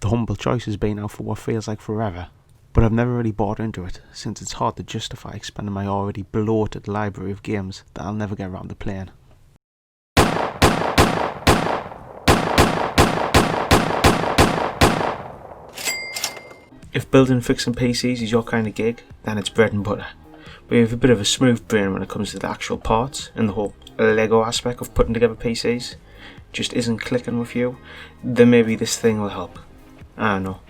The humble choice has been out for what feels like forever, but I've never really bought into it, since it's hard to justify expending my already bloated library of games that I'll never get around to playing. If building and fixing PCs is your kind of gig, then it's bread and butter. But you have a bit of a smooth brain when it comes to the actual parts and the whole Lego aspect of putting together PCs just isn't clicking with you, then maybe this thing will help. I don't know.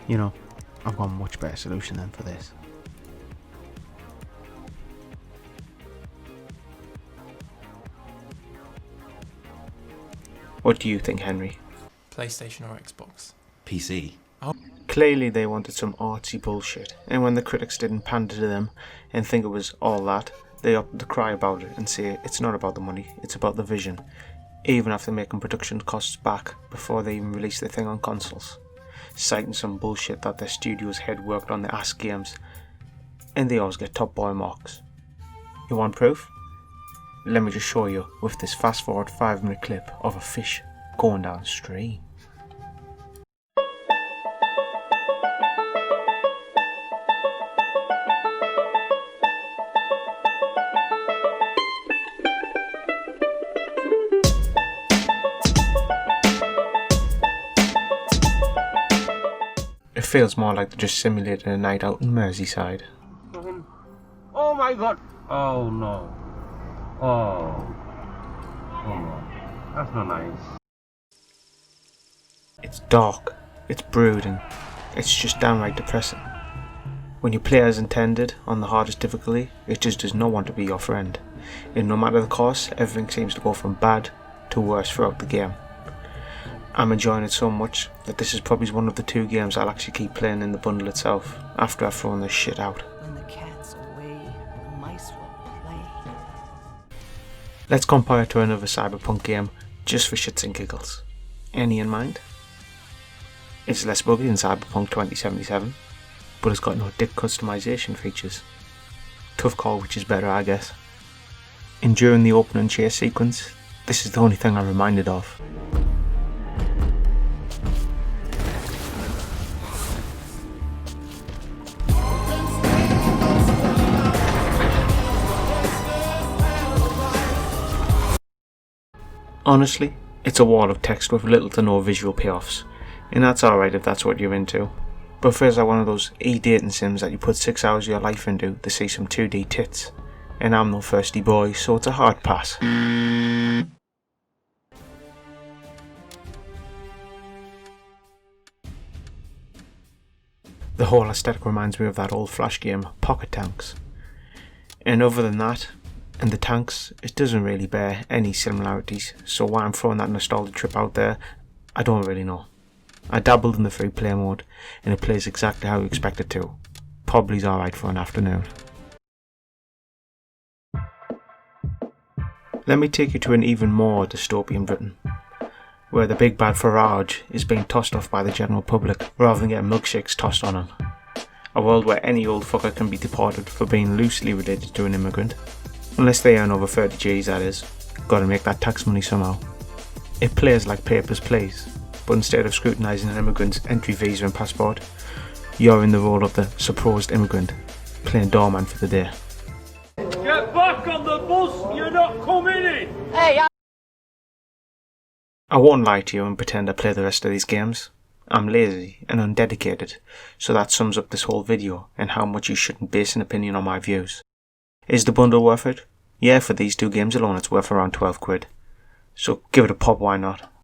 You know, I've got a much better solution than for this. What do you think, Henry? PlayStation or Xbox? PC. Clearly they wanted some artsy bullshit, and when the critics didn't pander to them and think it was all that, they opted to cry about it and say it's not about the money, it's about the vision, even after making production costs back before they even released the thing on consoles, citing some bullshit that their studio's head worked on the ass games, and they always get top boy marks. You want proof? Let me just show you with this fast forward 5-minute clip of a fish going downstream. It feels more like they just simulated a night out in Merseyside. Oh my god! Oh no. Oh. Oh no. That's not nice. It's dark, it's brooding, it's just downright depressing. When you play as intended on the hardest difficulty, it just does not want to be your friend. And no matter the cost, everything seems to go from bad to worse throughout the game. I'm enjoying it so much that this is probably one of the 2 games I'll actually keep playing in the bundle itself after I've thrown this shit out. When the cat's away, the mice will play. Let's compare it to another Cyberpunk game just for shits and giggles. Any in mind? It's less buggy than Cyberpunk 2077, but it's got no dick customization features. Tough call, which is better, I guess. And during the opening chase sequence, this is the only thing I'm reminded of. Honestly, it's a wall of text with little to no visual payoffs, and that's alright if that's what you're into. But it feels like one of those e-dating sims that you put 6 hours of your life into to see some 2D tits. And I'm no thirsty boy, so it's a hard pass. The whole aesthetic reminds me of that old Flash game, Pocket Tanks. And other than that, and the tanks, it doesn't really bear any similarities, so why I'm throwing that nostalgia trip out there, I don't really know. I dabbled in the free play mode, and it plays exactly how you expect it to. Probably's alright for an afternoon. Let me take you to an even more dystopian Britain, where the big bad Farage is being tossed off by the general public rather than getting milkshakes tossed on him. A world where any old fucker can be deported for being loosely related to an immigrant. Unless they earn over 30 G's, that is. Gotta make that tax money somehow. It plays like Papers, Please, but instead of scrutinising an immigrant's entry visa and passport, you're in the role of the supposed immigrant, playing doorman for the day. Get back on the bus! You're not coming in! Hey, I won't lie to you and pretend I play the rest of these games. I'm lazy and undedicated, so that sums up this whole video and how much you shouldn't base an opinion on my views. Is the bundle worth it? Yeah, for these 2 games alone it's worth around 12 quid. So give it a pop, why not?